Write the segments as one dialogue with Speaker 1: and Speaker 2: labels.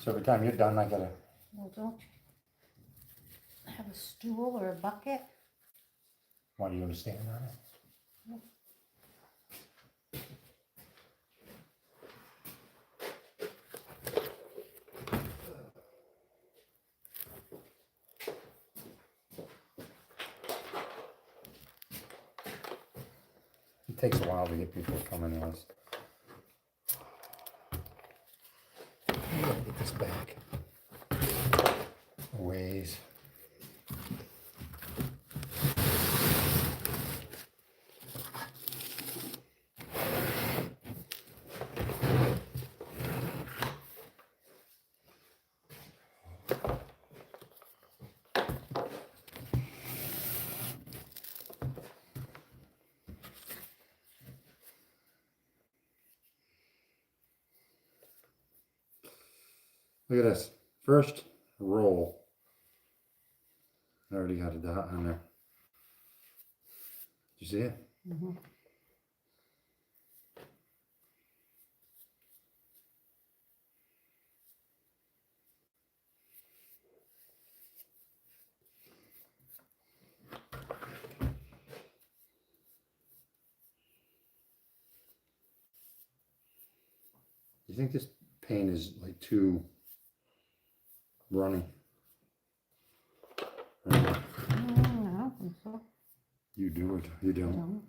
Speaker 1: So every time you're done, I gotta.
Speaker 2: Well, don't you have a stool or a bucket?
Speaker 1: Want you to stand on it? It takes a while to get people to come in once. I gotta get this back. A ways. Look at this. First roll. I already got a dot on there. Did you see it?
Speaker 2: Mm-hmm.
Speaker 1: You think this paint is like too runny?
Speaker 2: I don't think so.
Speaker 1: You do it. You
Speaker 2: I
Speaker 1: don't.
Speaker 2: don't.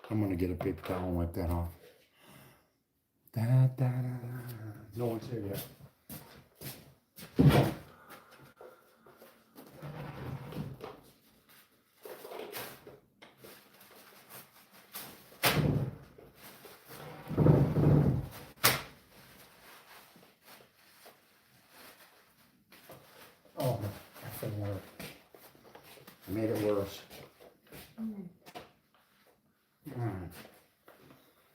Speaker 1: I'm gonna get a paper towel and wipe that off. Da, da, da, da. No one's here yet. Oh, that thing worked. I made it worse.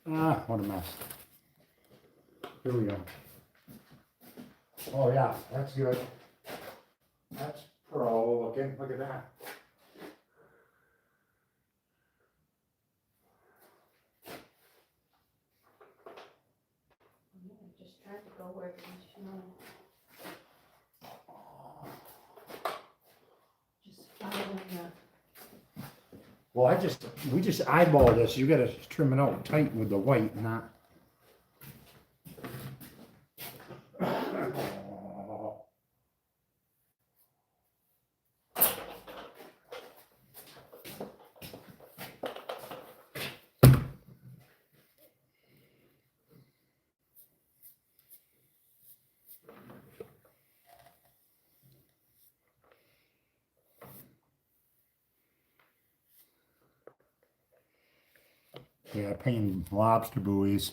Speaker 1: Ah, what a mess. Here we go. Oh yeah, that's good. That's pro looking. Look at that.
Speaker 2: I just tried to go where it was, you know. Just following the.
Speaker 1: Well, we just eyeball this. You gotta trim it out tight with the white, not. Yeah, painting lobster buoys.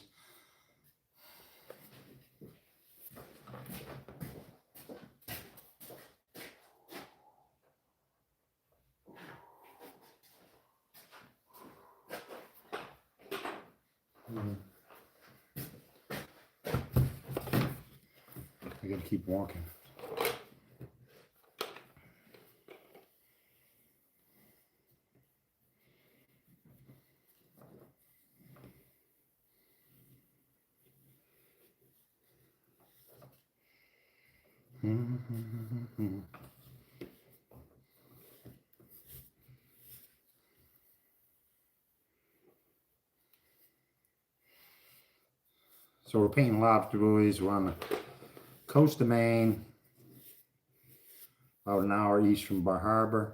Speaker 1: I gotta keep walking. So we're painting lobster buoys. We're on the coast of Maine, about an hour east from Bar Harbor.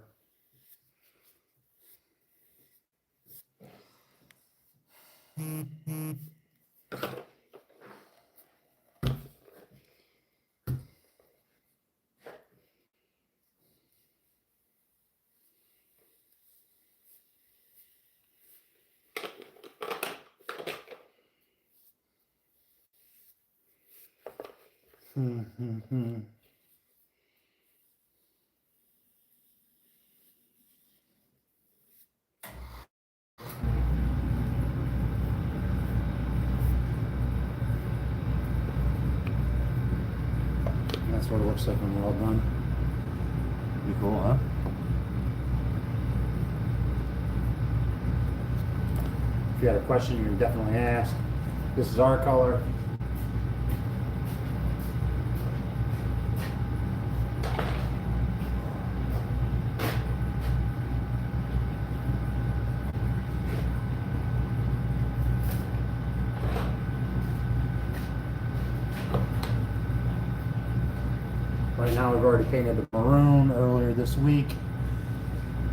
Speaker 1: That's what it looks like when we're all done. Pretty cool, huh? If you had a question, you can definitely ask. This is our color. Right now we've already painted the maroon earlier this week,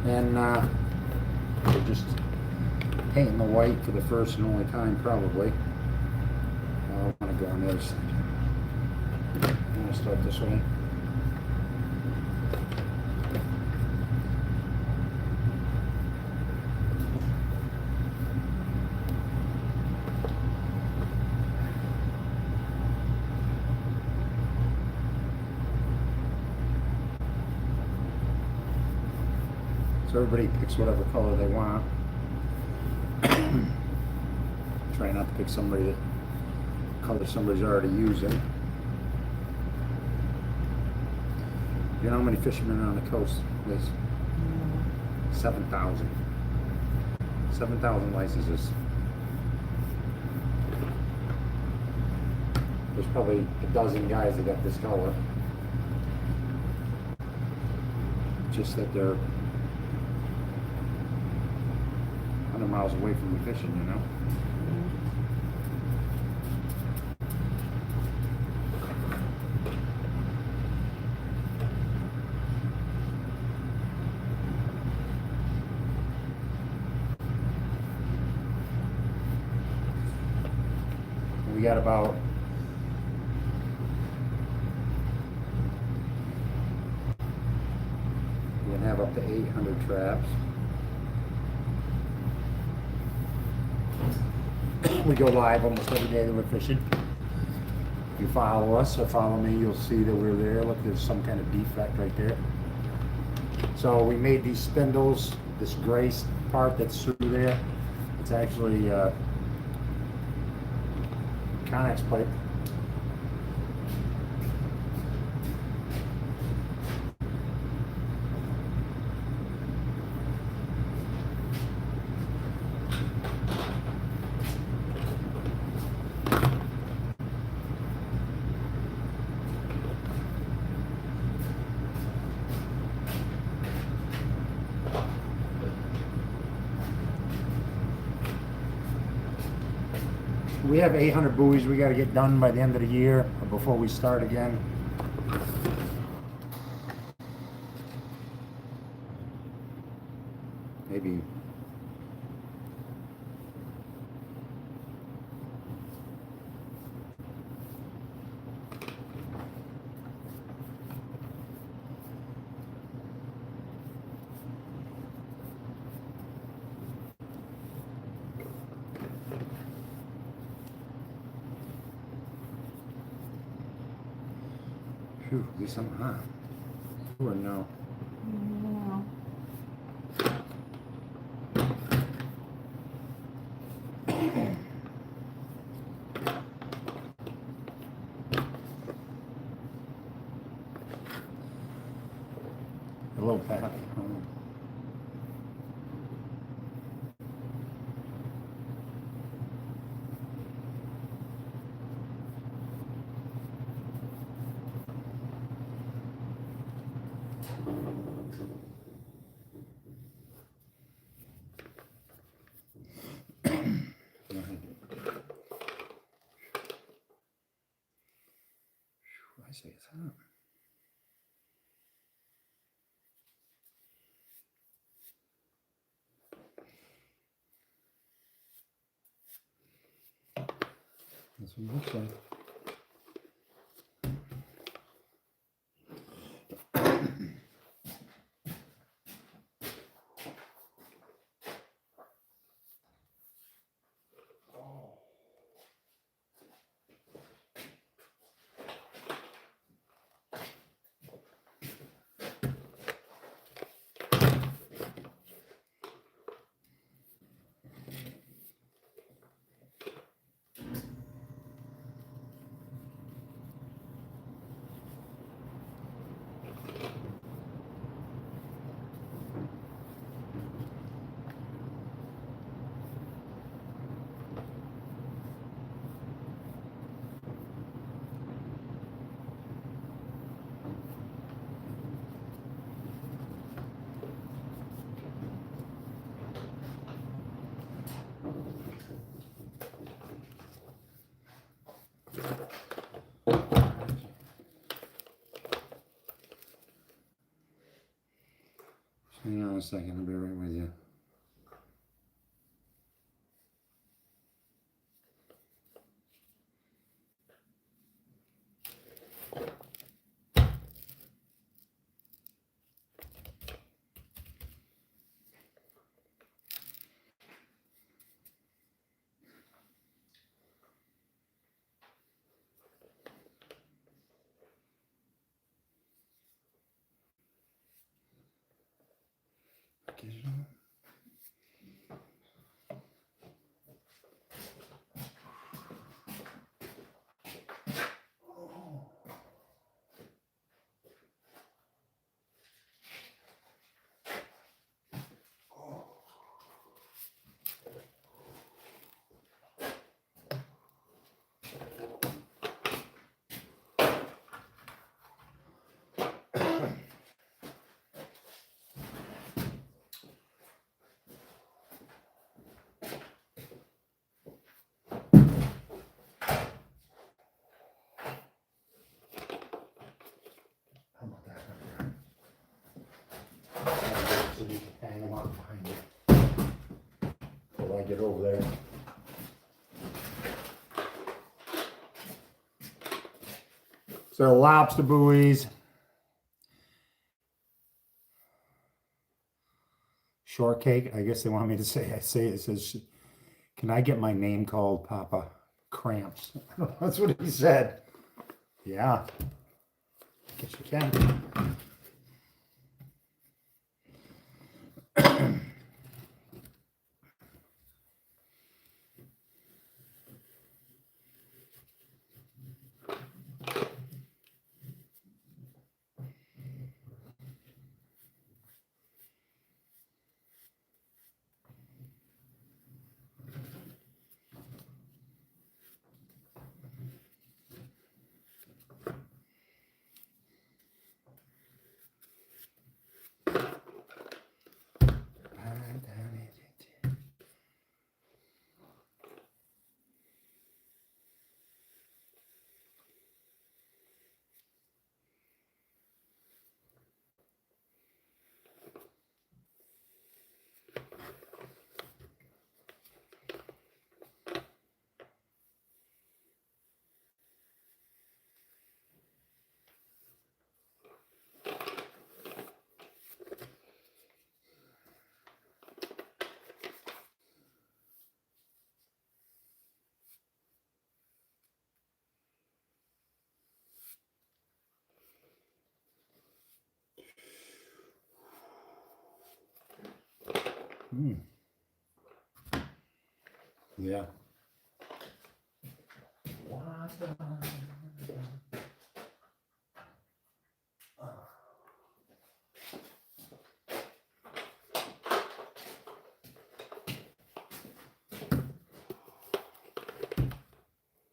Speaker 1: and we're just painting the white for the first and only time probably. I want to go on the other side. I'm going to start this way. So everybody picks whatever color they want. Try not to pick somebody that color somebody's already using. You know how many fishermen are on the coast, Liz? 7,000. 7,000 licenses. There's probably a dozen guys that got this color. Just that they're 100 miles away from the fishing, you know? We got about we can have up to 800 traps. We go live almost every day that we're fishing. If you follow us or follow me, you'll see that we're there. Look, there's some kind of defect right there. So we made these spindles, this gray part that's through there. It's actually Connex pipe. We have 800 buoys we got to get done by the end of the year or before we start again. Maybe phew, be something hot. Or no.
Speaker 2: No.
Speaker 1: A little pat. I say it's hot. That's what it looks like. on a second. I'll be right with you. How about that? So you can hang them up behind you. Till I get over there. So lobster buoys. Shortcake, I guess they want me to say, it says, can I get my name called, Papa? Cramps. That's what he said. Yeah. Guess you can. Yeah.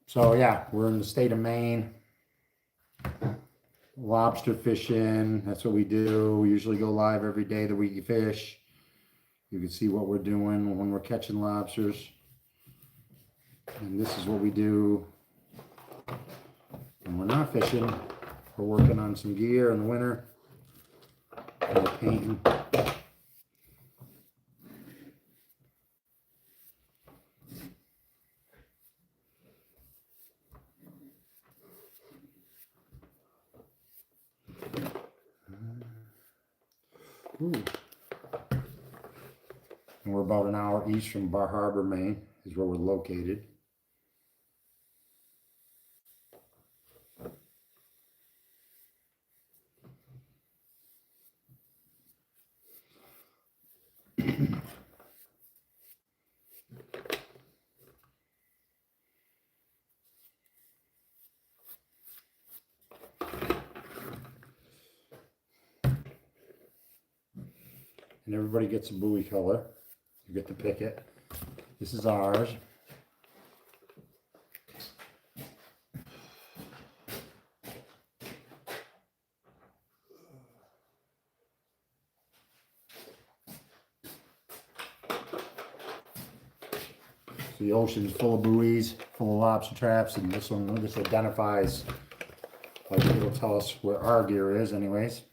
Speaker 1: So yeah, we're in the state of Maine. Lobster fishing, that's what we do. We usually go live every day that we fish. You can see what we're doing when we're catching lobsters. And this is what we do when we're not fishing. We're working on some gear in the winter. We're painting. Ooh. And we're about an hour east from Bar Harbor, Maine, is where we're located. And everybody gets a buoy color. You get to pick it. This is ours. So the ocean's full of buoys, full of lobster traps, and this identifies, like it'll tell us where our gear is anyways.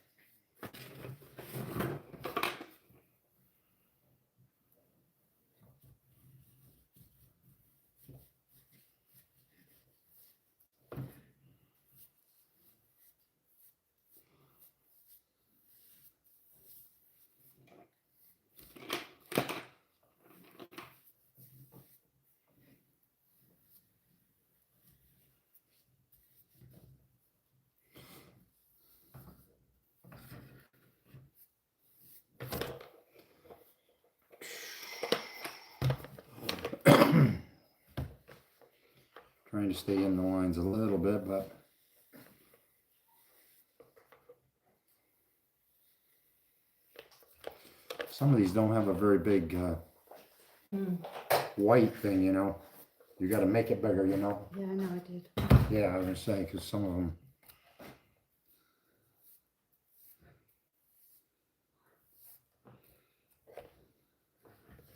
Speaker 1: Trying to stay in the lines a little bit, but some of these don't have a very big white thing, you know. You got to make it bigger, you know.
Speaker 2: Yeah, I know I did.
Speaker 1: Yeah, I was gonna say, because some of them.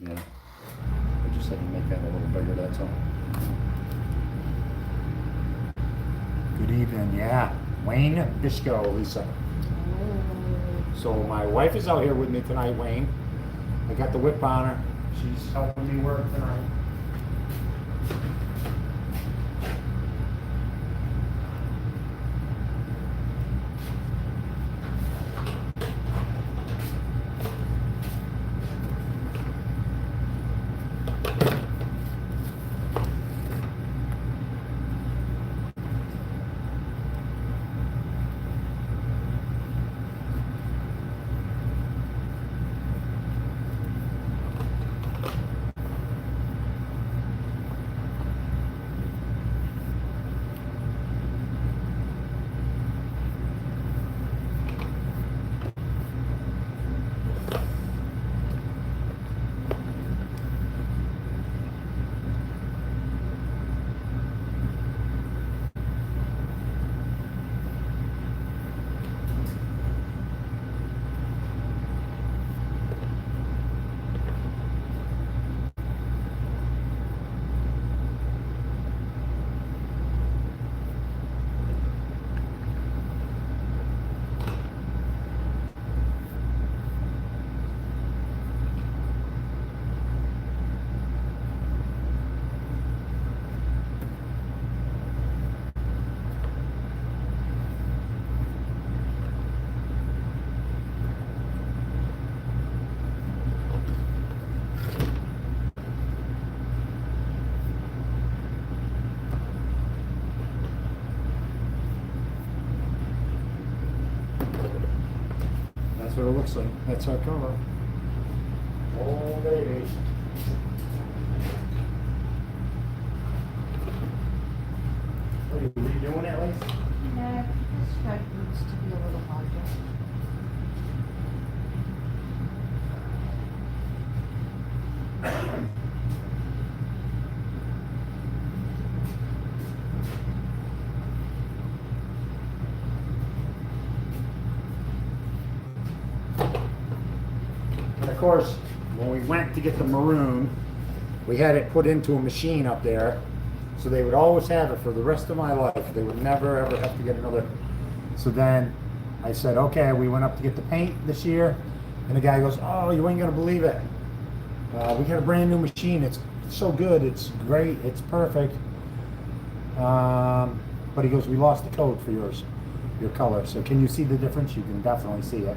Speaker 1: Yeah, I just had to make that a little bigger, that's all. Good evening, yeah. Wayne Bishko, Lisa.
Speaker 2: Oh.
Speaker 1: So my wife is out here with me tonight, Wayne. I got the whip on her. She's helping me work tonight. That's what it looks like. That's our color. Oh, baby. What are you redoing it, Lisa?
Speaker 2: Yeah, this stripe needs to be a little larger.
Speaker 1: And of course, when we went to get the maroon, we had it put into a machine up there, so they would always have it for the rest of my life. They would never ever have to get another. So then I said, okay, we went up to get the paint this year, and the guy goes, oh, you ain't gonna believe it. We got a brand new machine. It's so good. It's great. It's perfect. But he goes, we lost the code for your color. So can you see the difference? You can definitely see it.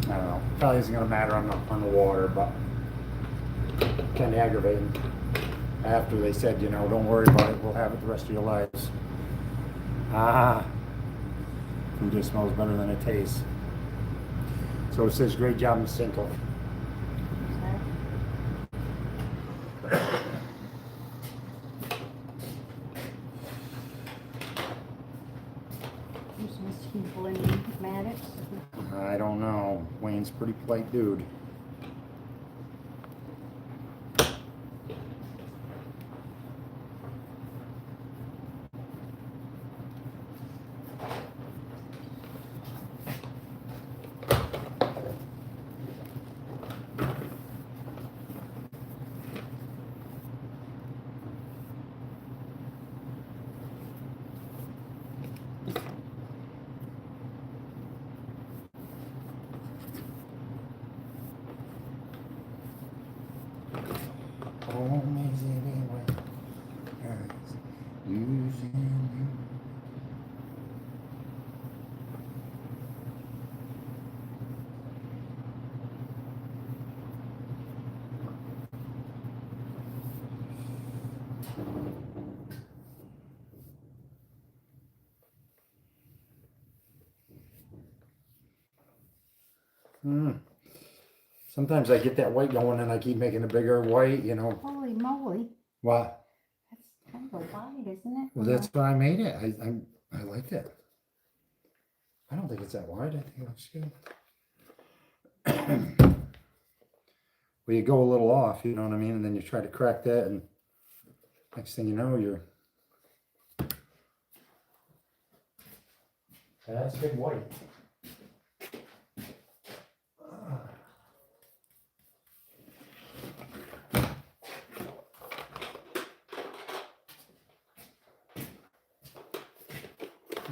Speaker 1: I don't know. Probably isn't gonna matter on the water, but kind of aggravating. After they said, you know, don't worry about it. We'll have it the rest of your lives. Food just smells better than it tastes. So it says, great job, Miss Hinkle.
Speaker 2: Who's Miss Hinkle and Maddox?
Speaker 1: I don't know. Wayne's a pretty polite dude. Oh, misery when using you. Sometimes I get that white going and I keep making a bigger white, you know.
Speaker 2: Holy moly.
Speaker 1: What?
Speaker 2: Kind of wide, isn't it?
Speaker 1: Well, that's why I made it. I liked it. I don't think it's that wide. I think it looks good. Well, you go a little off, you know what I mean? And then you try to crack that, and next thing you know, you're... That's big white.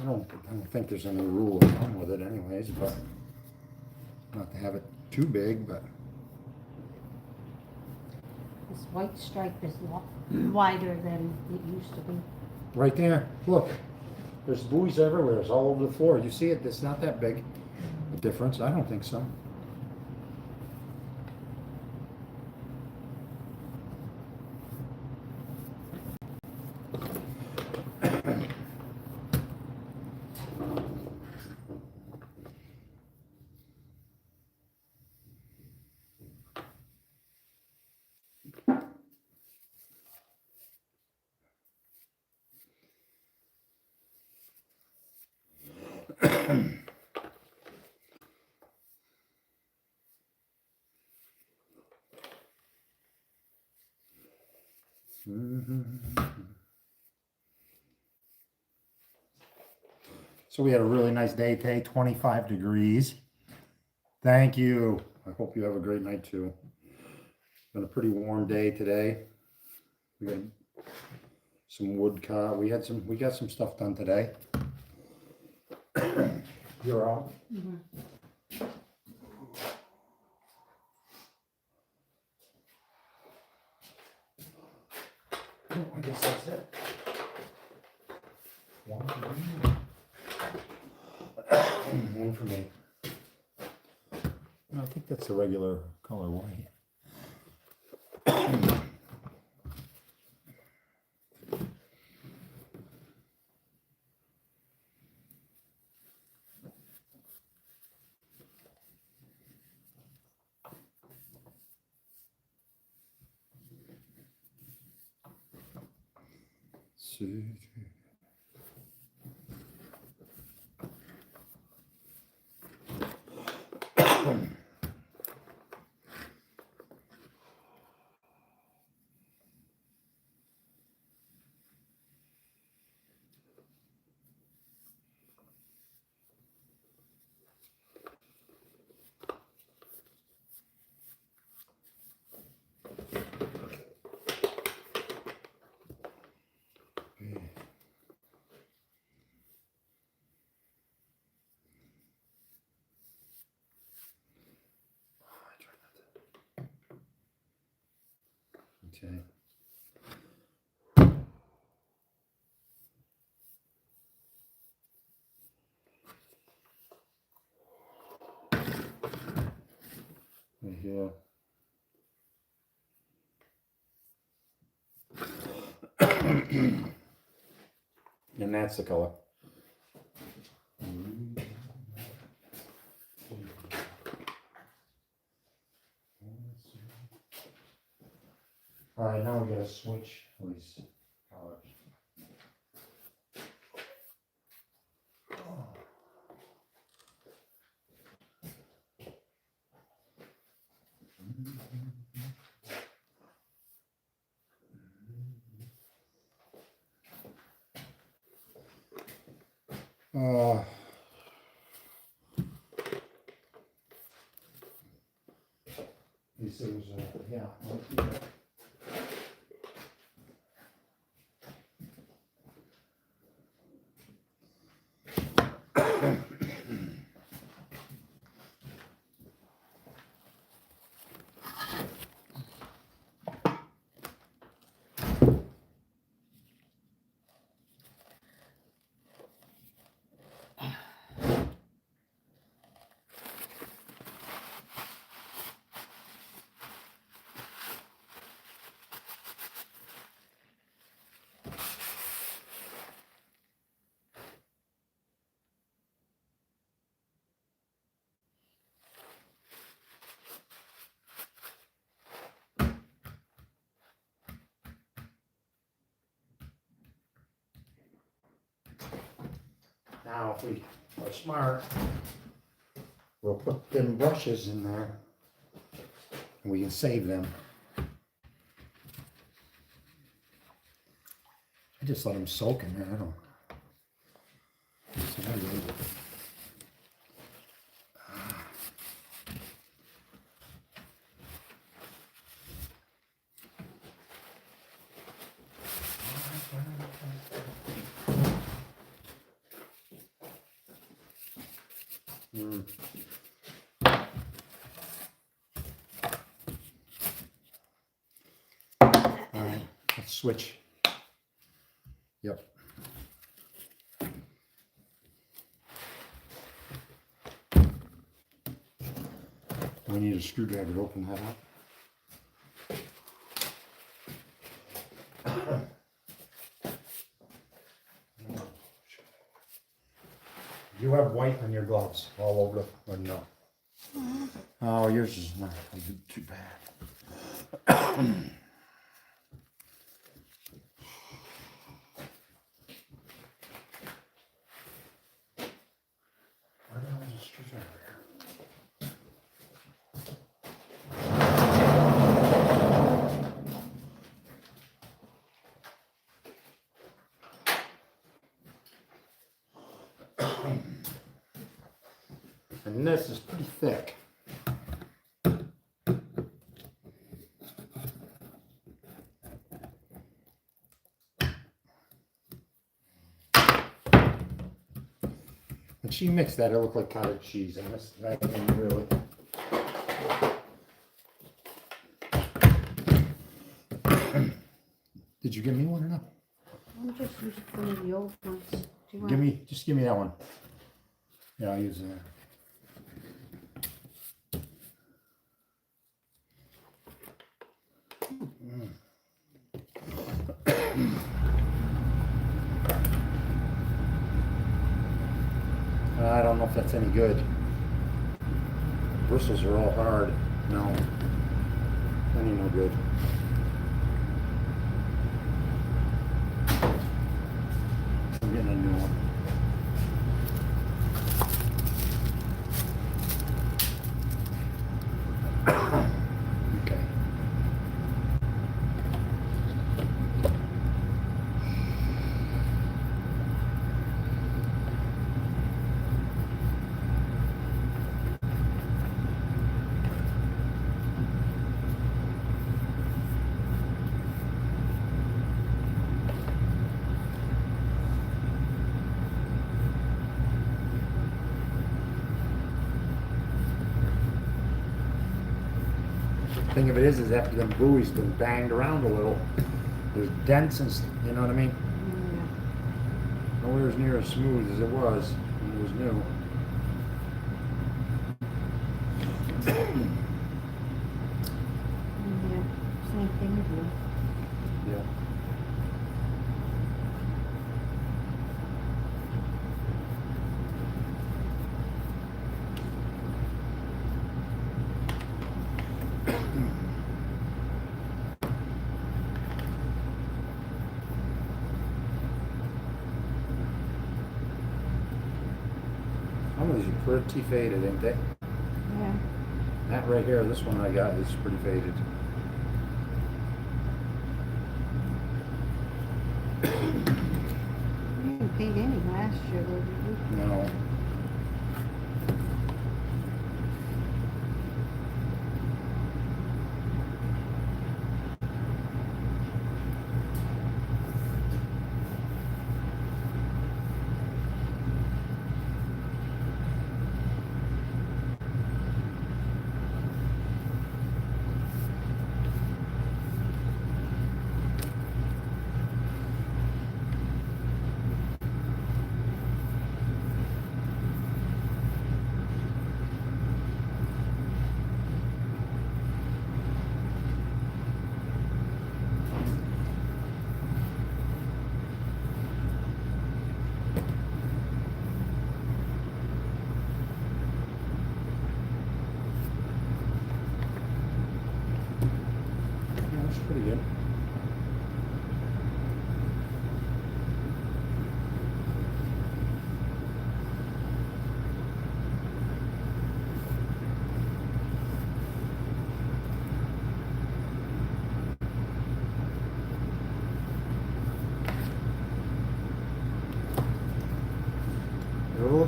Speaker 1: I don't think there's any rule of thumb with it anyways, but not to have it too big, but
Speaker 2: This white stripe is a lot wider than it used to be.
Speaker 1: right there, look, there's buoys everywhere. It's all over the floor. You see it? It's not that big a difference. I don't think so. So we had a really nice day today, 25 degrees. Thank you. I hope you have a great night too. Been a pretty warm day today. We got some wood cut. We got some stuff done today. You're out.
Speaker 2: Mm-hmm.
Speaker 1: Oh, I guess that's it. One for me. No, I think that's the regular color white. Okay. Right here. And that's the color. All right, now we gotta switch these colors. These things, yeah. Now, if we are smart, we'll put them brushes in there and we can save them. I just let them soak in there. I don't. So anyway. All right, let's switch. Yep. We need a screwdriver to open that up. You have white on your gloves all over the, or no? Oh, yours is not too bad. And this is pretty thick. When she mixed that, it looked like cottage cheese, and this that didn't really. Did you give me one or not?
Speaker 2: I'm just using one of the old ones. Do you want?
Speaker 1: Just give me that one. Yeah, I'll use that. I don't know if that's any good. Bristles are all hard. No, that ain't no good. I'm getting a new one. Okay. Thing of it is after them buoys been banged around a little, there's dents and you know what I mean?
Speaker 2: Yeah.
Speaker 1: Nowhere as near as smooth as it was when it was new.
Speaker 2: Yeah. Same thing with you.
Speaker 1: Yeah. Some of these are pretty faded, ain't they?
Speaker 2: Yeah.
Speaker 1: That right here, this one I got is pretty faded.
Speaker 2: You didn't paint any last year, though, did you?
Speaker 1: No. Yeah, that's pretty good.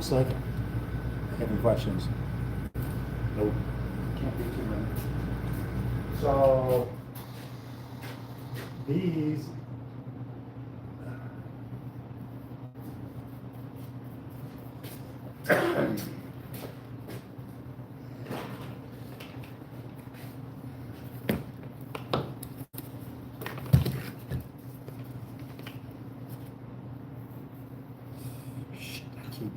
Speaker 1: looks like. Any questions? Nope. Can't be too many. So these shit, I keep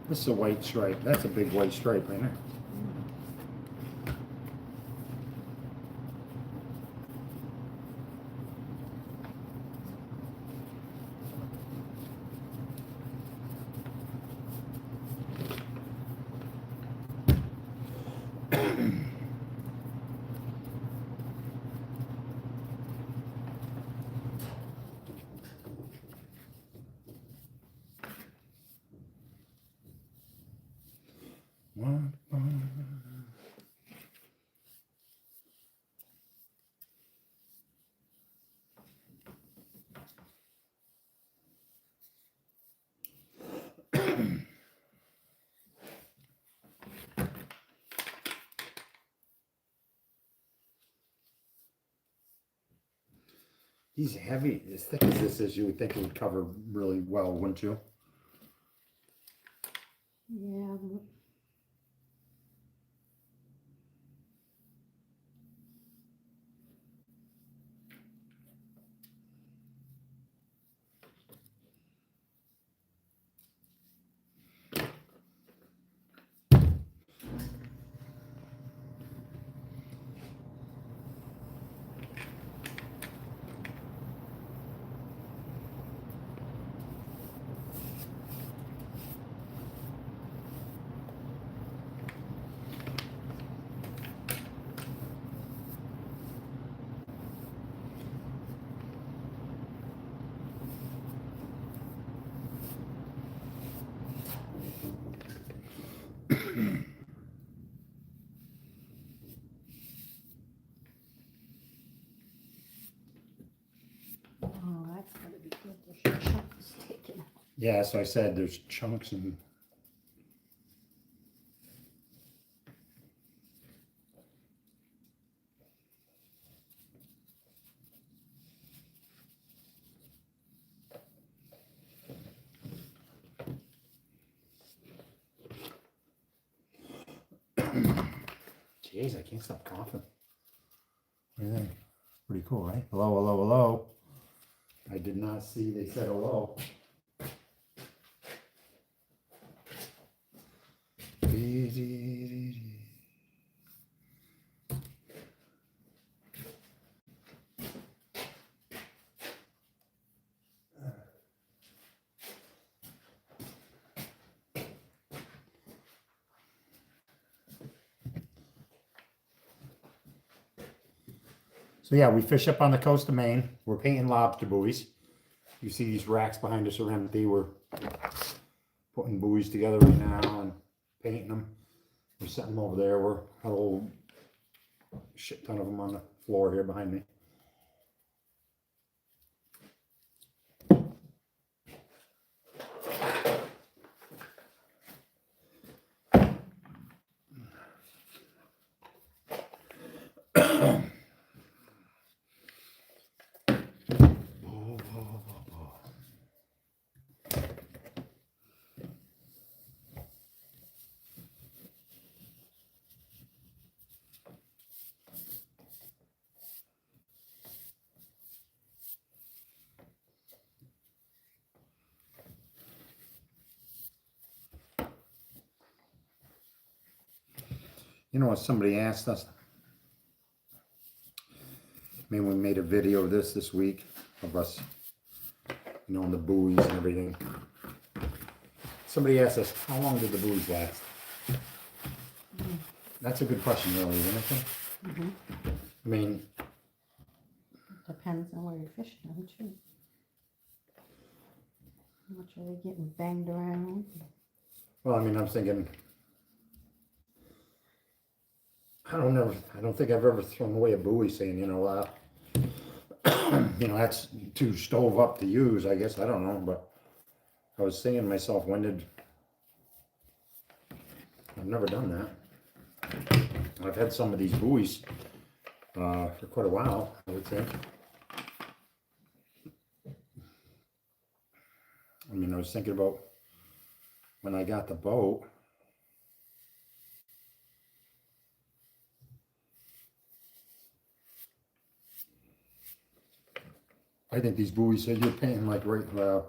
Speaker 1: This is a white stripe. That's a big white stripe right there. He's heavy, as thick as this is, you would think it would cover really well, wouldn't you?
Speaker 2: Yeah. Oh, that's gotta be good. There's chunks taken out.
Speaker 1: Yeah, so I said there's chunks and jeez, I can't stop coughing. What do you think? Pretty cool, right? Hello, hello, hello. I did not see they said hello. So yeah, we fish up on the coast of Maine. We're painting lobster buoys. You see these racks behind us are empty. We're putting buoys together right now and painting them. We're setting them over there. We're got a whole shit ton of them on the floor here behind me. You know what somebody asked us? I mean, we made a video of this week of us, you know, on the buoys and everything. Somebody asked us, how long did the buoys last? That's a good question, really, isn't it? I mean,
Speaker 2: Depends on where you're fishing them too. How much are they getting banged around?
Speaker 1: Well, I mean, I'm thinking, I don't think I've ever thrown away a buoy saying, that's too stove up to use, I guess, I don't know, but I was thinking to myself, I've never done that. I've had some of these buoys, for quite a while, I would think. I mean, I was thinking about when I got the boat. I think these buoys that you're paying like the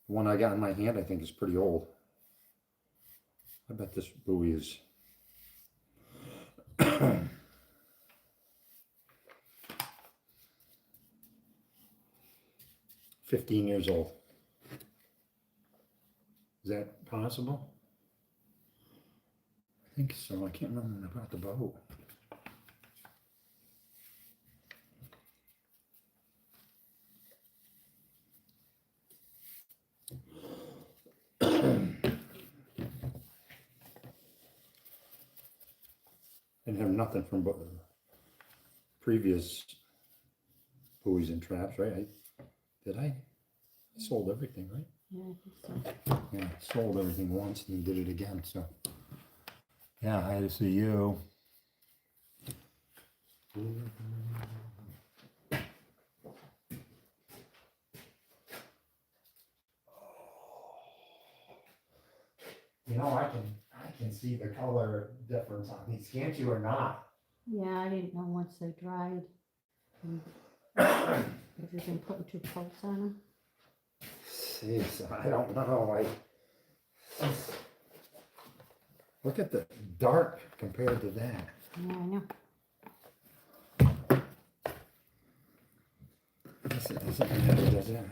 Speaker 1: one I got in my hand, I think is pretty old. I bet this buoy is 15 years old. Is that possible? I think so. I can't remember when I bought the boat. Didn't have nothing from previous buoys and traps, right? Did I? I sold everything, right?
Speaker 2: Yeah, I think so.
Speaker 1: Yeah, sold everything once and then did it again, so. Yeah, I see you. I can see the color difference on these, can't you, or not?
Speaker 2: Yeah, I didn't know once they dried. Have you been putting too close on them?
Speaker 1: Jeez, I don't know. Look at the dark compared to that.
Speaker 2: Yeah, I know.
Speaker 1: Is it does that? I don't know.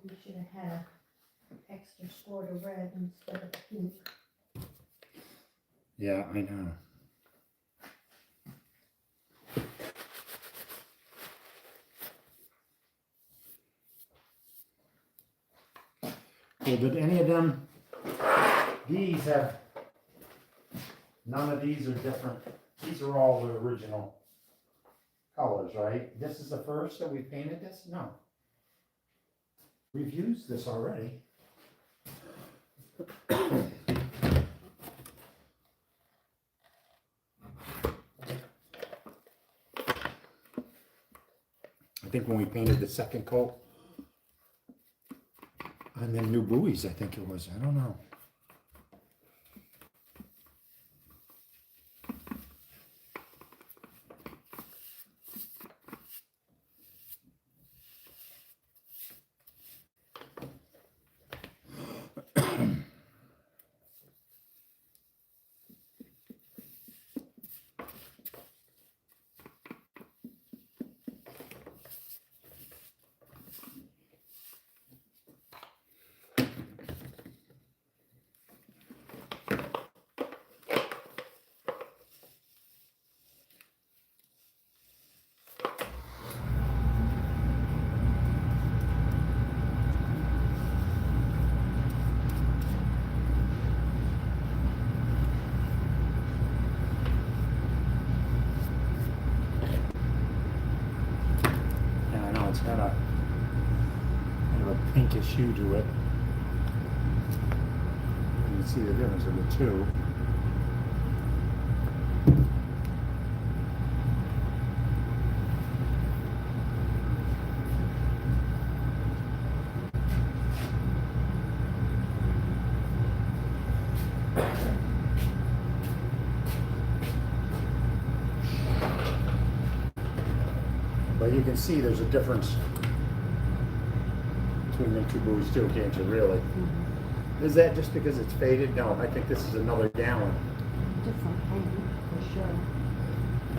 Speaker 2: We should have had an extra squirt of red instead of pink.
Speaker 1: Yeah, I know. Well, did any of them, none of these are different. These are all the original colors, right? This is the first that we painted this? No. We've used this already. I think when we painted the second coat on the new buoys, I think it was. I don't know. It's got a kind of a pinkish hue to it. You can see the difference of the two. But you can see there's a difference between the two buoys too, can't you, really?
Speaker 2: Mm-hmm.
Speaker 1: Is that just because it's faded? No, I think this is another gallon.
Speaker 2: Different paint, for sure.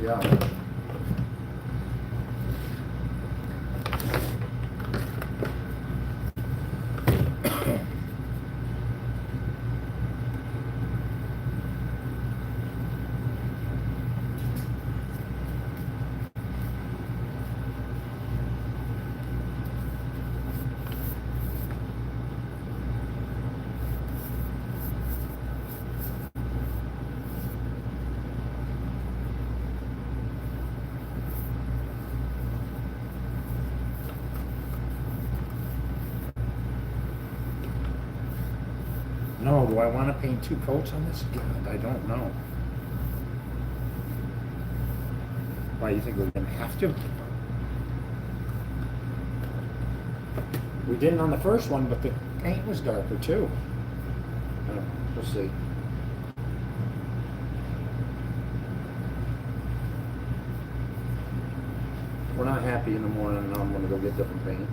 Speaker 1: Yeah. No, do I want to paint 2 coats on this? God, I don't know. Why, you think we're going to have to? We didn't on the first one, but the paint was darker too. We'll see. If we're not happy in the morning, I'm going to go get different paint.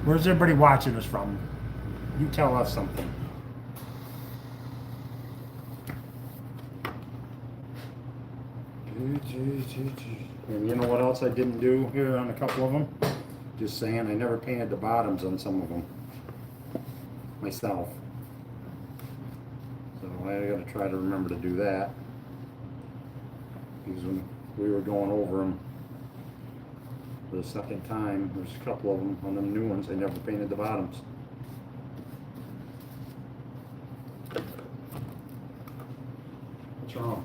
Speaker 1: Where's everybody watching us from? You tell us something. And you know what else I didn't do here on a couple of them? Just saying, I never painted the bottoms on some of them myself. So I gotta try to remember to do that. Because when we were going over them for the second time, there's a couple of them on them new ones, I never painted the bottoms. What's wrong?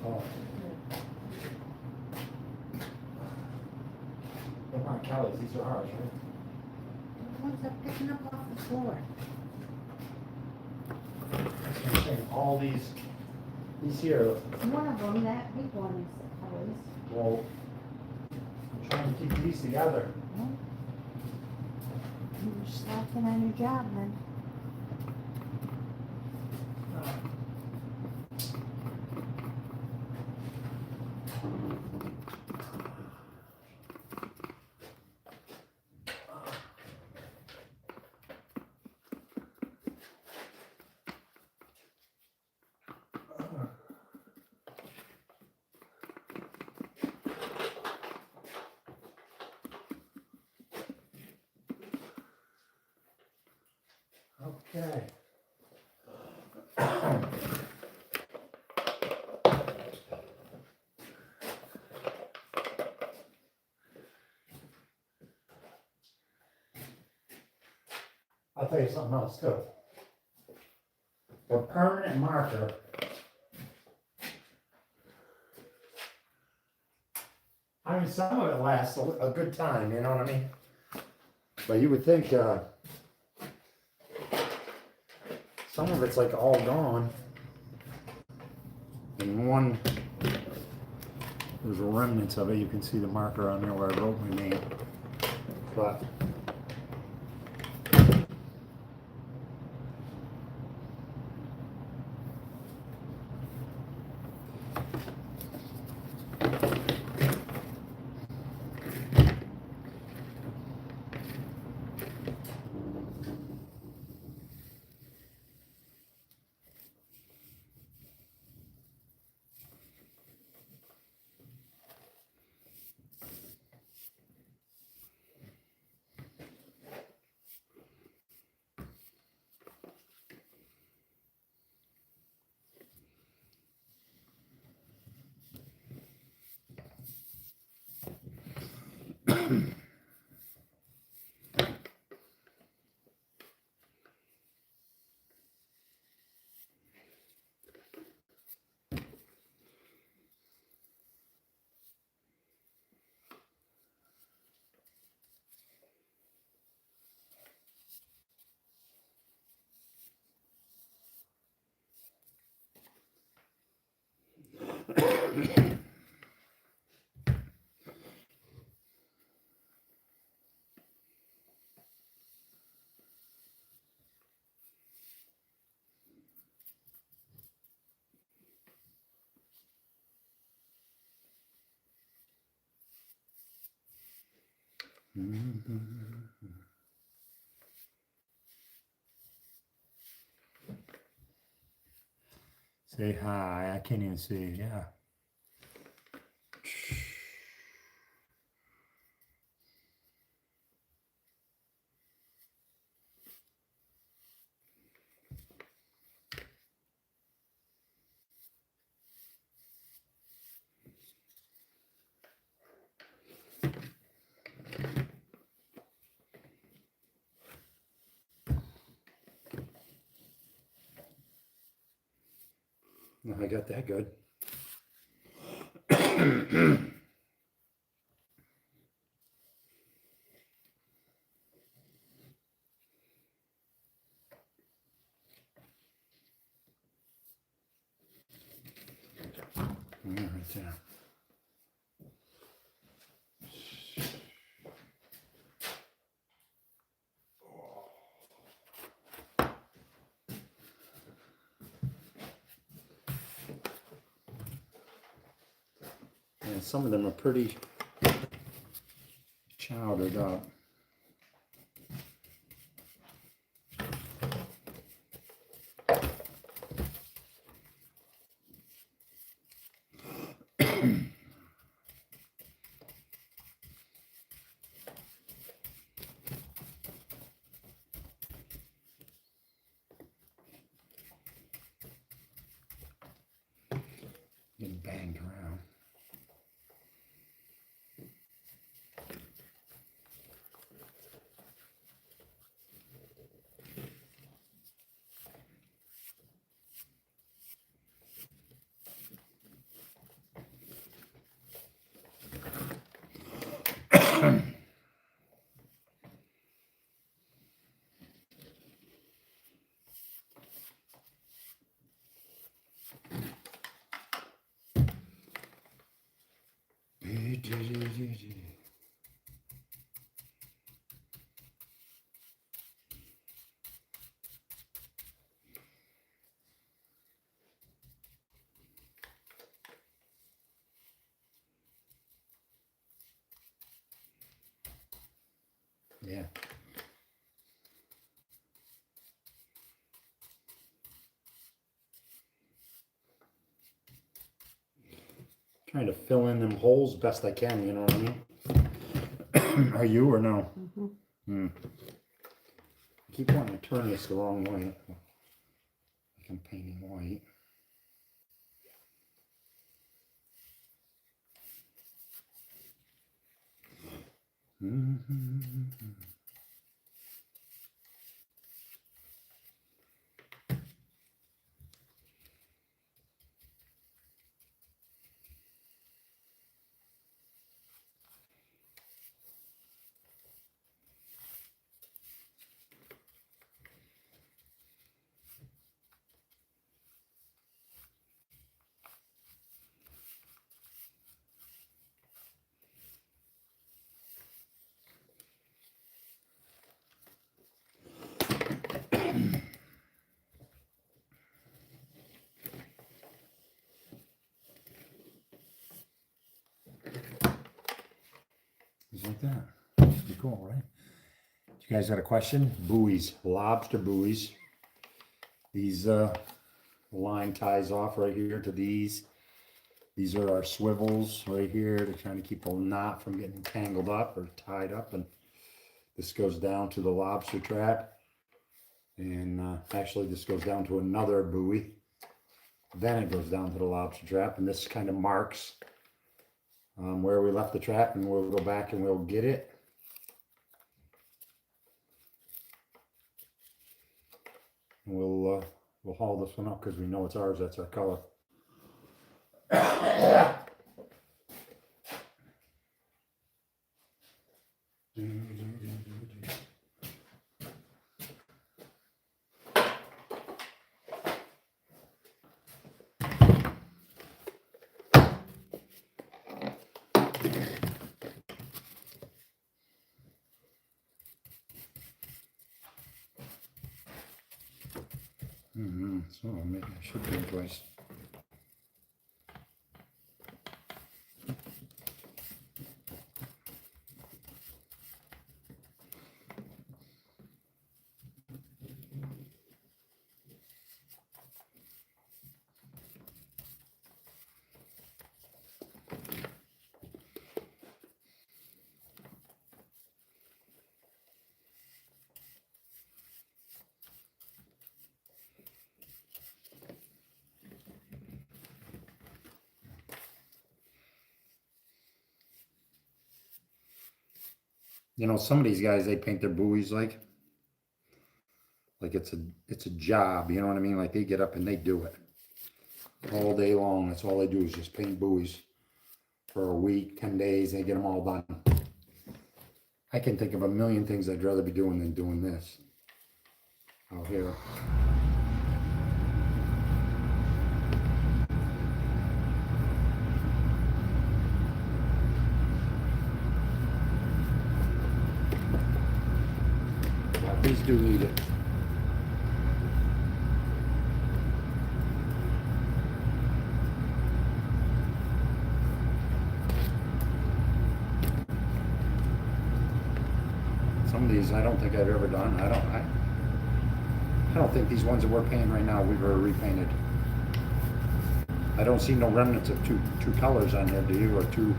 Speaker 1: Oh. They're not Kelly's, these are ours, right?
Speaker 2: The ones that picking up off the floor.
Speaker 1: I'm saying all these here,
Speaker 2: One of them, that big one is Kelly's.
Speaker 1: well, I'm trying to keep these together.
Speaker 2: Well, you were slacking on your job then.
Speaker 1: Okay. I'll tell you something else too. For permanent marker, I mean, some of it lasts a good time, you know what I mean? But you would think, some of it's like all gone. And one, there's remnants of it. You can see the marker on there where I wrote my name. But Say hi. I can't even see. Yeah. I got that good. Right there. And some of them are pretty chowdered up. Getting banged around. Yeah. Trying to fill in them holes best I can, you know what I mean? Are you or no?
Speaker 2: Mm-hmm.
Speaker 1: I keep wanting to turn this the wrong way. Like I'm painting white. Just like that. Pretty cool, right? You guys got a question? Buoys, lobster buoys. These line ties off right here to these. These are our swivels right here to kind of keep the knot from getting tangled up or tied up. And this goes down to the lobster trap. And actually this goes down to another buoy. Then it goes down to the lobster trap. And this kind of marks where we left the trap, and we'll go back and we'll get it. And we'll haul this one up because we know it's ours. That's our color. So maybe I should do it twice. You know, some of these guys, they paint their buoys like it's a job, you know what I mean? Like they get up and they do it all day long. That's all they do is just paint buoys for a week, 10 days, they get them all done. I can think of a million things I'd rather be doing than doing this out here. These do need it. Some of these I don't think I've ever done. I don't think these ones that we're painting right now we've ever repainted. I don't see no remnants of two colors on there, do you? Or two.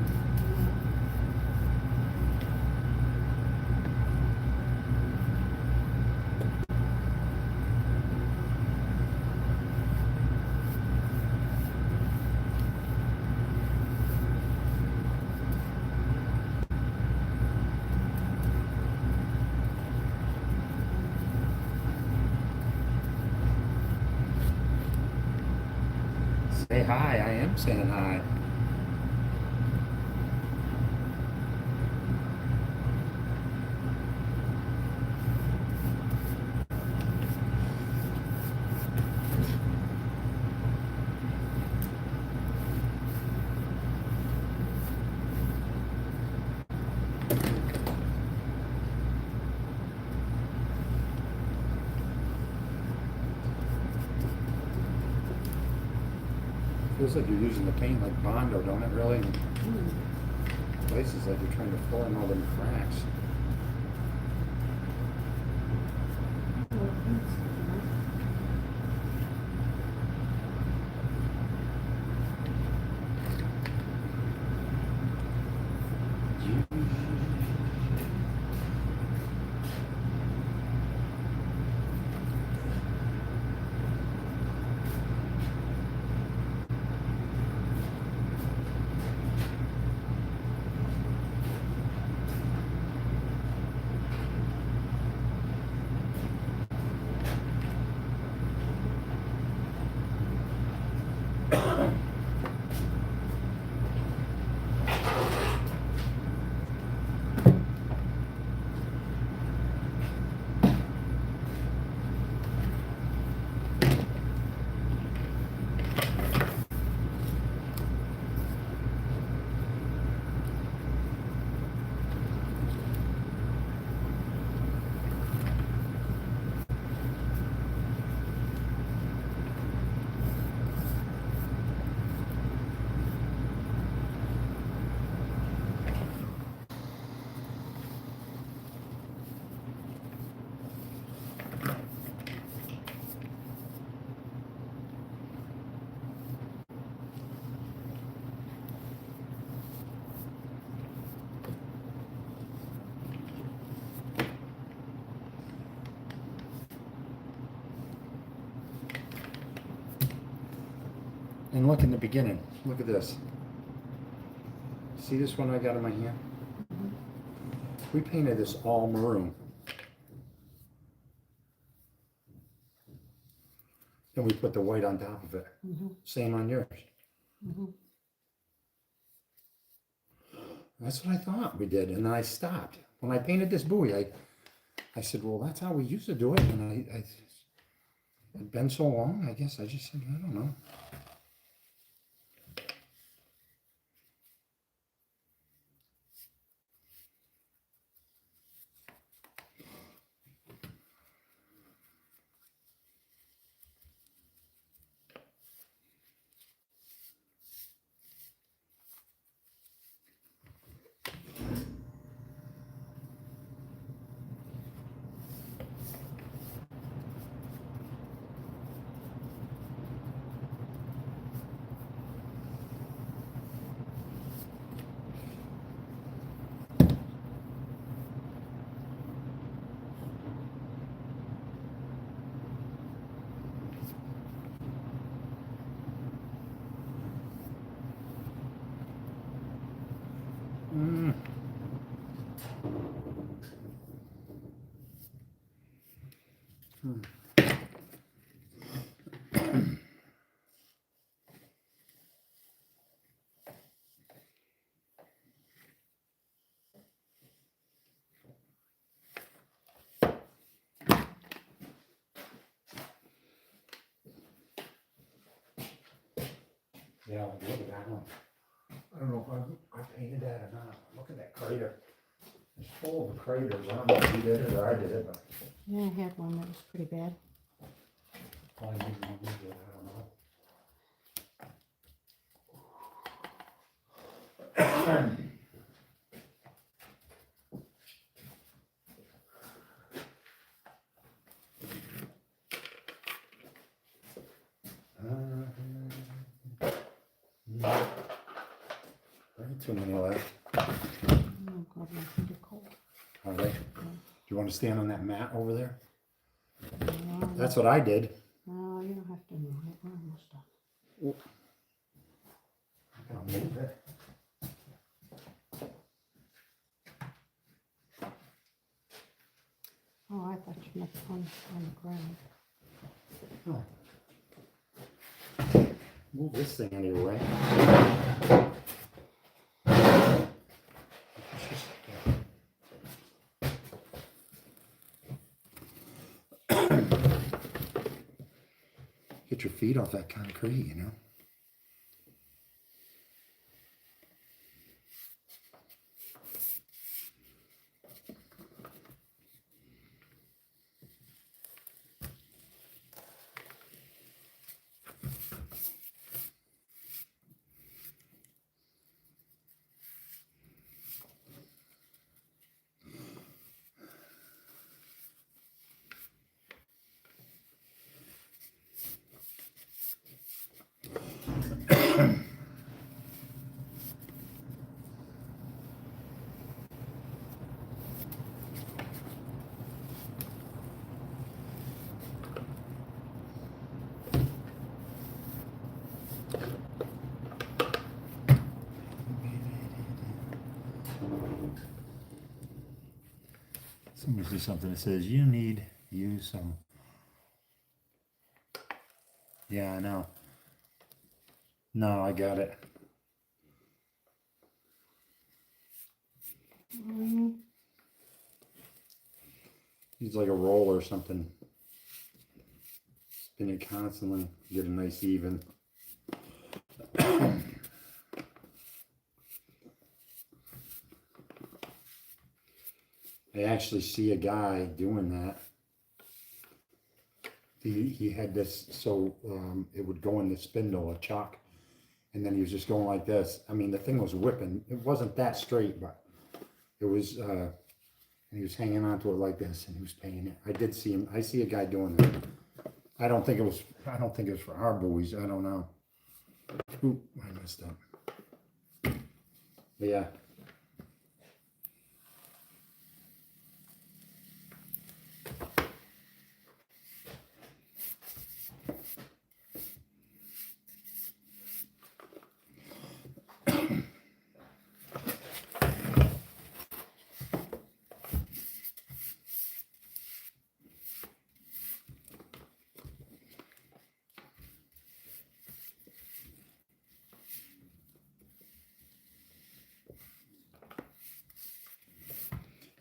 Speaker 1: Say hi, I am saying hi. Feels like you're using the paint like Bondo, don't it really? Places like you're trying to fill in all them cracks. And look in the beginning. Look at this. See this one I got in my hand? We painted this all maroon. Then we put the white on top of it. Same on yours. That's what I thought we did, and then I stopped. When I painted this buoy, I said, well, that's how we used to do it, and it'd been so long, I guess I just said, I don't know. Yeah, look at that one. I don't know if I painted that or not. Look at that crater. It's full of craters. I don't know if you did it or I did it, but
Speaker 2: Yeah, I had one that was pretty bad.
Speaker 1: probably maybe one you did, I don't know. There ain't too many left.
Speaker 2: Oh God, my feet are cold.
Speaker 1: Are they? Do you want to stand on that mat over there?
Speaker 2: No,
Speaker 1: That's what I did.
Speaker 2: no, you don't have to move it. We're almost done.
Speaker 1: I'll move it.
Speaker 2: Oh, I thought you meant on the ground.
Speaker 1: Oh. Move this thing anyway. Get your feet off that concrete, you know. Somebody says something that says you need to use some. Yeah, I know. No, I got it. Needs like a roll or something. Spin it constantly. Get a nice even. I actually see a guy doing that. He had this, so it would go in the spindle, a chuck, and then he was just going like this. I mean, the thing was whipping. It wasn't that straight, but it was, and he was hanging onto it like this, and he was paying it. I did see him. I see a guy doing that. I don't think it was for our buoys. I don't know. Ooh, I messed up. But yeah.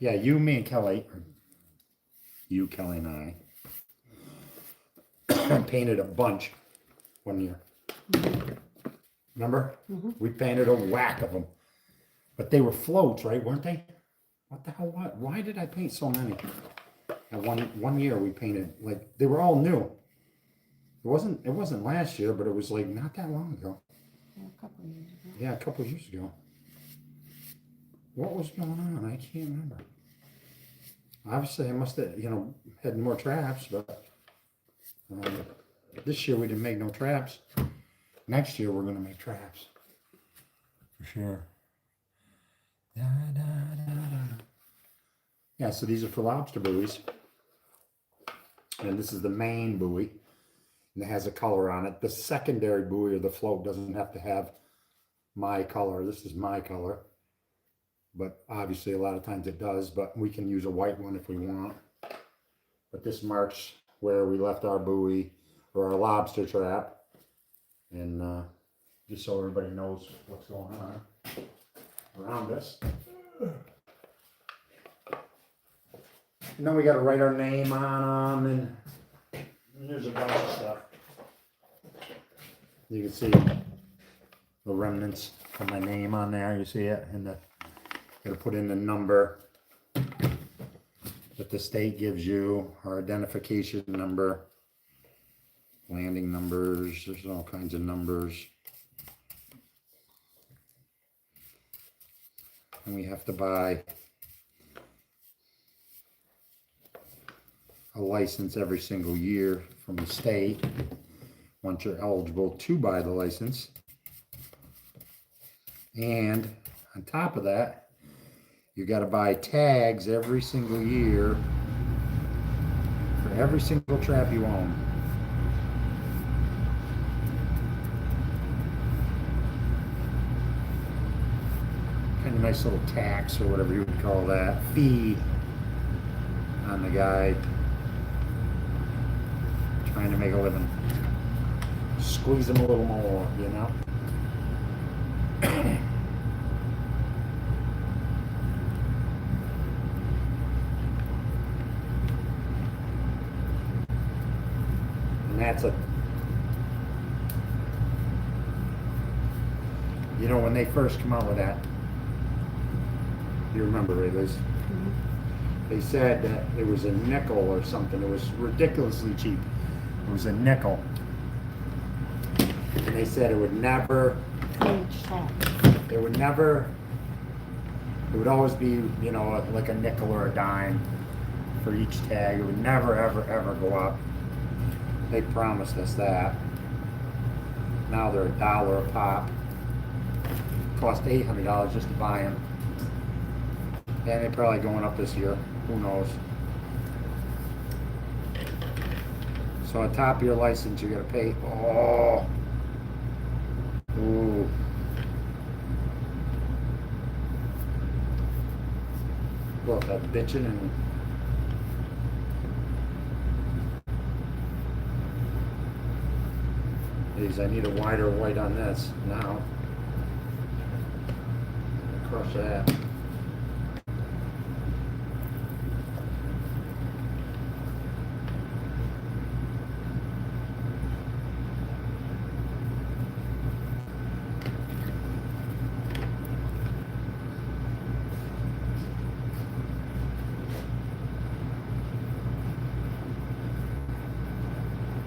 Speaker 1: Yeah, you, me, and Kelly. You, Kelly, and I painted a bunch one year. Remember? We painted a whack of them. But they were floats, right? Weren't they? What the hell? What? Why did I paint so many? And one year we painted, like, they were all new. It wasn't last year, but it was like not that long ago.
Speaker 2: Yeah, a couple of years ago.
Speaker 1: Yeah, a couple of years ago. What was going on? I can't remember. Obviously, I must have, had more traps, but this year we didn't make no traps. Next year we're gonna make traps. For sure. Da, da, da, da. Yeah, so these are for lobster buoys. And this is the main buoy. And it has a color on it. The secondary buoy or the float doesn't have to have my color. This is my color. But obviously a lot of times it does, but we can use a white one if we want. But this marks where we left our buoy or our lobster trap. And just so everybody knows what's going on around us. And then we got to write our name on them, and there's a bunch of stuff. You can see the remnants of my name on there. You see it, and got to put in the number that the state gives you, our identification number, landing numbers. There's all kinds of numbers. And we have to buy a license every single year from the state once you're eligible to buy the license. And on top of that, you got to buy tags every single year for every single trap you own. Kind of nice little tax or whatever you would call that, fee on the guy trying to make a living. Squeeze them a little more, And that's when they first come out with that, you remember, Ray Liz? They said that it was a nickel or something. It was ridiculously cheap. It was a nickel. And they said it would never, it would always be, like a nickel or a dime for each tag. It would never, ever, ever go up. They promised us that. Now they're $1 a pop. Cost $800 just to buy them. And they're probably going up this year. Who knows? So on top of your license, you got to pay. Oh. Ooh. Look, I'm bitching and. Geez, I need a wider white on this now. Crush that.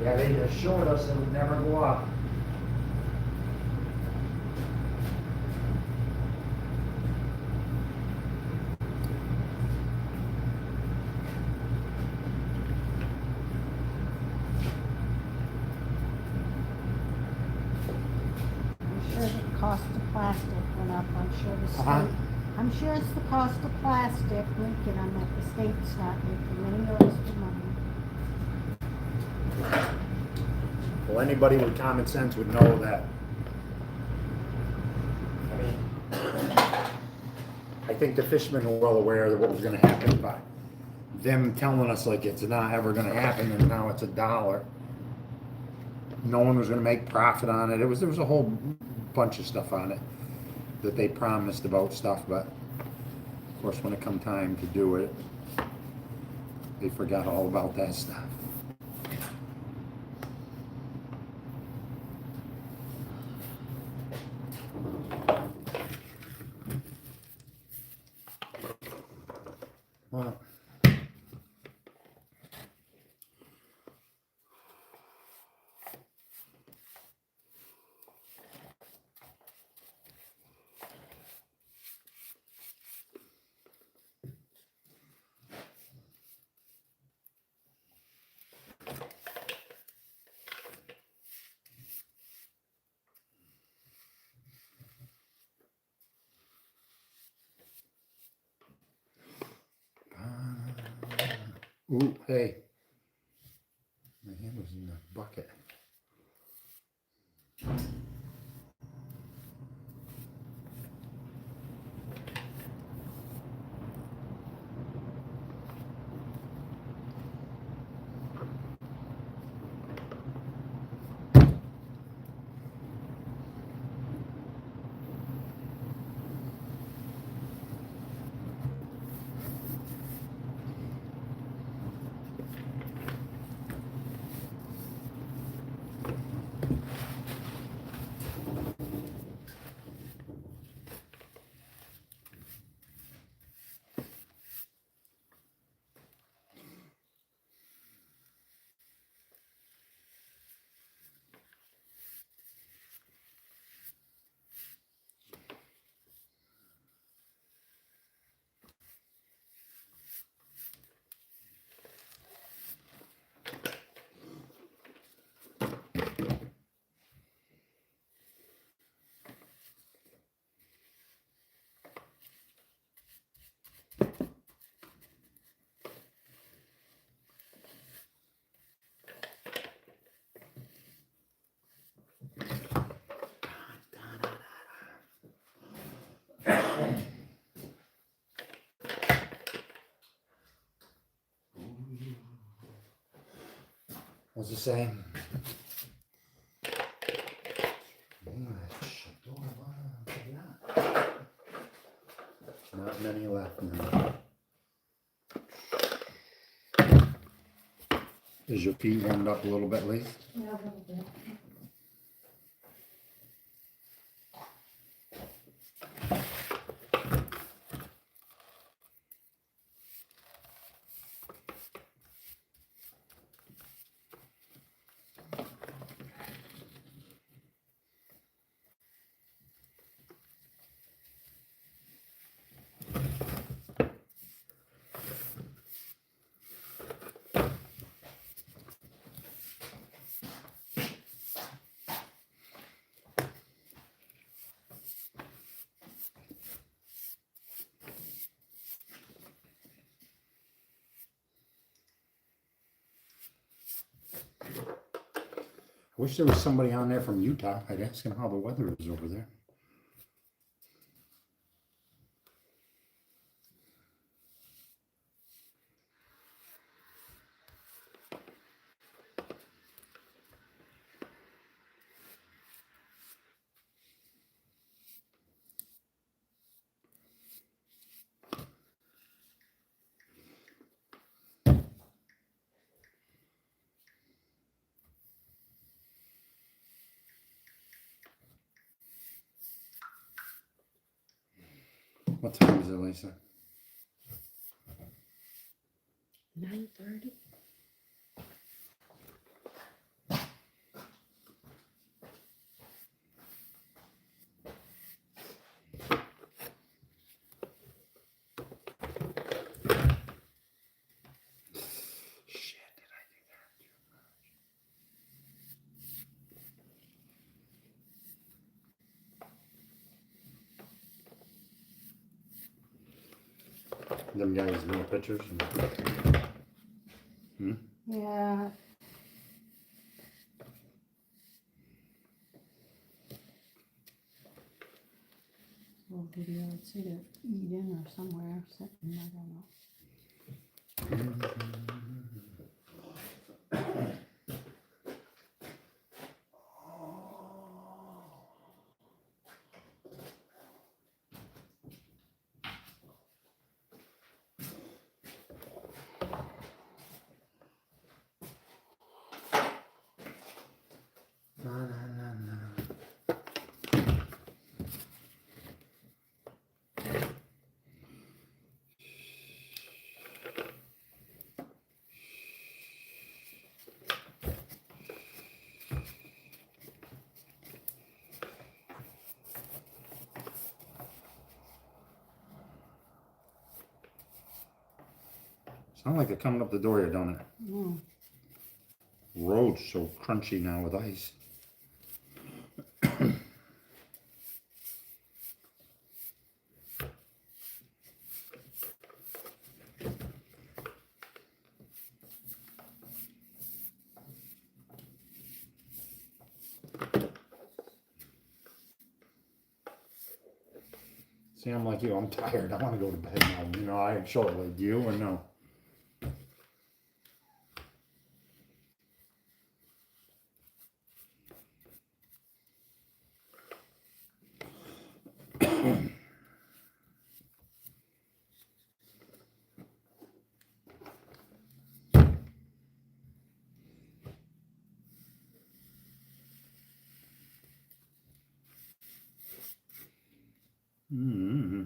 Speaker 1: Yeah, they assured us it would never go up.
Speaker 2: Cost of plastic went up. I'm sure the state. I'm sure it's the cost of plastic leaking on that the state's not making any noise for money.
Speaker 1: Well, anybody with common sense would know that. I think the fishermen were well aware of what was going to happen, but them telling us like it's not ever going to happen, and now it's $1. No one was going to make profit on it. There was a whole bunch of stuff on it that they promised about stuff, but course, when it come time to do it, they forgot all about that stuff. Well, ooh, hey. My hand was in the bucket. What's it saying? Not many left now. Is your feet warmed up a little bit, Lee?
Speaker 2: Yeah, a little bit.
Speaker 1: I wish there was somebody on there from Utah. I'd ask him how the weather is over there. What time is it, Lisa?
Speaker 2: 9:30.
Speaker 1: Shit, did I do that? Them guys no pictures.
Speaker 2: Yeah. Little video, I'd say to Eden or somewhere, sitting, I don't know.
Speaker 1: Sound like they're coming up the door here, don't it?
Speaker 2: Mm.
Speaker 1: Road's so crunchy now with ice. See, I'm like you. I'm tired. I want to go to bed now. You know, I'm shortly. Do you or no? Mm-hmm.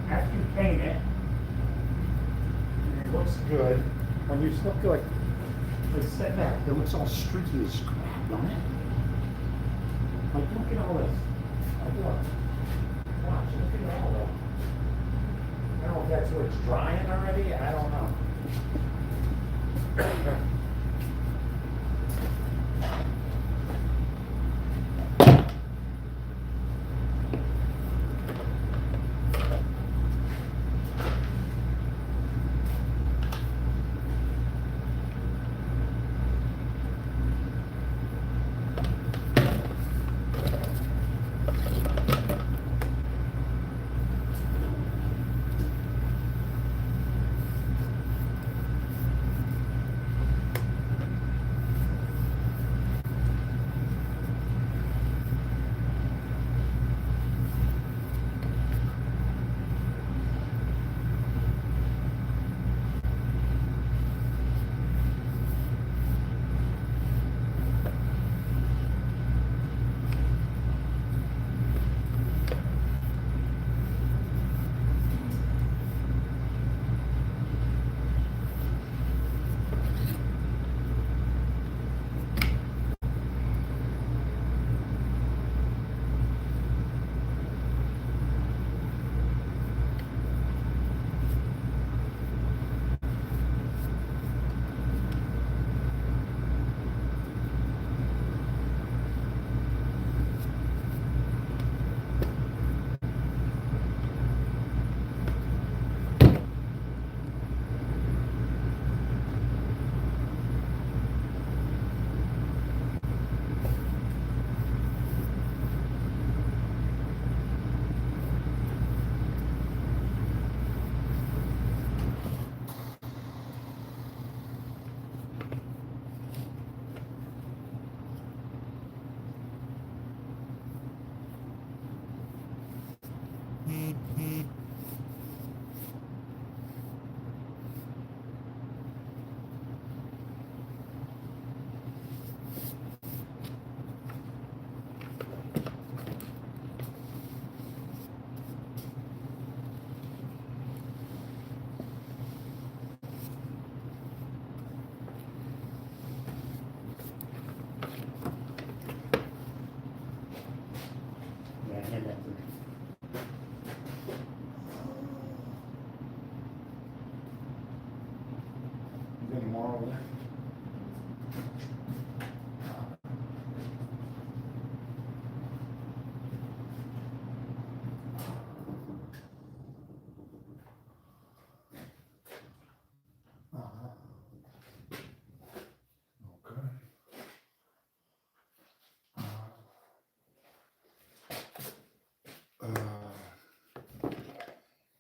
Speaker 1: After you paint it, it looks good. When you look like step back, it looks all streaky as crap, don't it? Like, look at all this. Like, look. Watch, look at all that. I don't know if that's where it's drying already. I don't know.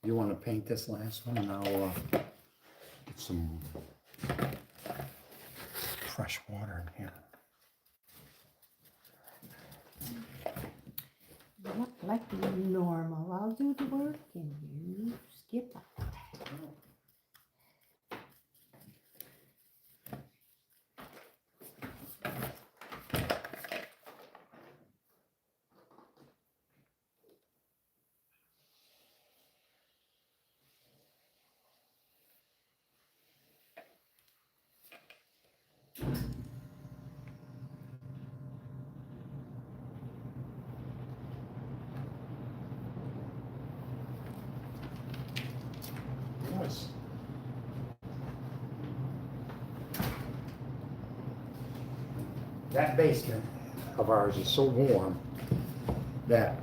Speaker 1: You want to paint this last one, and I'll get some fresh water in here.
Speaker 2: Not like normal. I'll do the work and you skip out.
Speaker 1: Nice. That basement of ours is so warm that,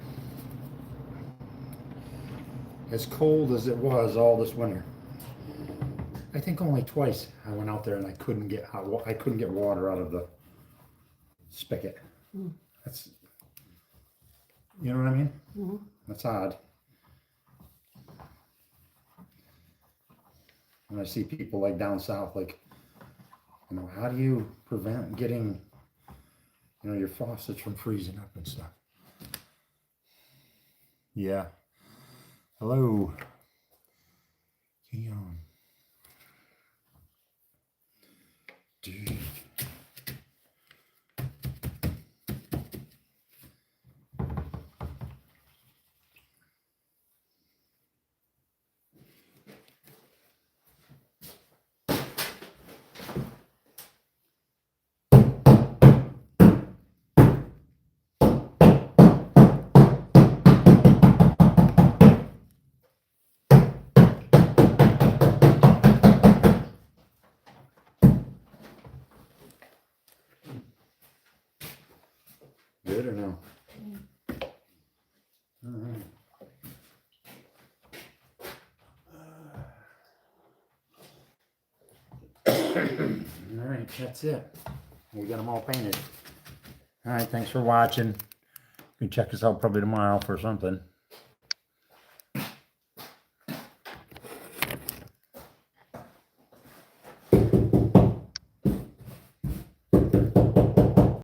Speaker 1: as cold as it was all this winter, I think only twice I went out there and I couldn't get water out of the spigot.
Speaker 2: Mm.
Speaker 1: That's, you know what I mean?
Speaker 2: Mm-hmm.
Speaker 1: That's odd. When I see people like down south, like, you know, how do you prevent getting, you know, your faucets from freezing up and stuff? Yeah. Hello. Keon. Dude. Good or no? All right. All right, that's it. We got them all painted. All right, thanks for watching. You can check us out probably tomorrow for something.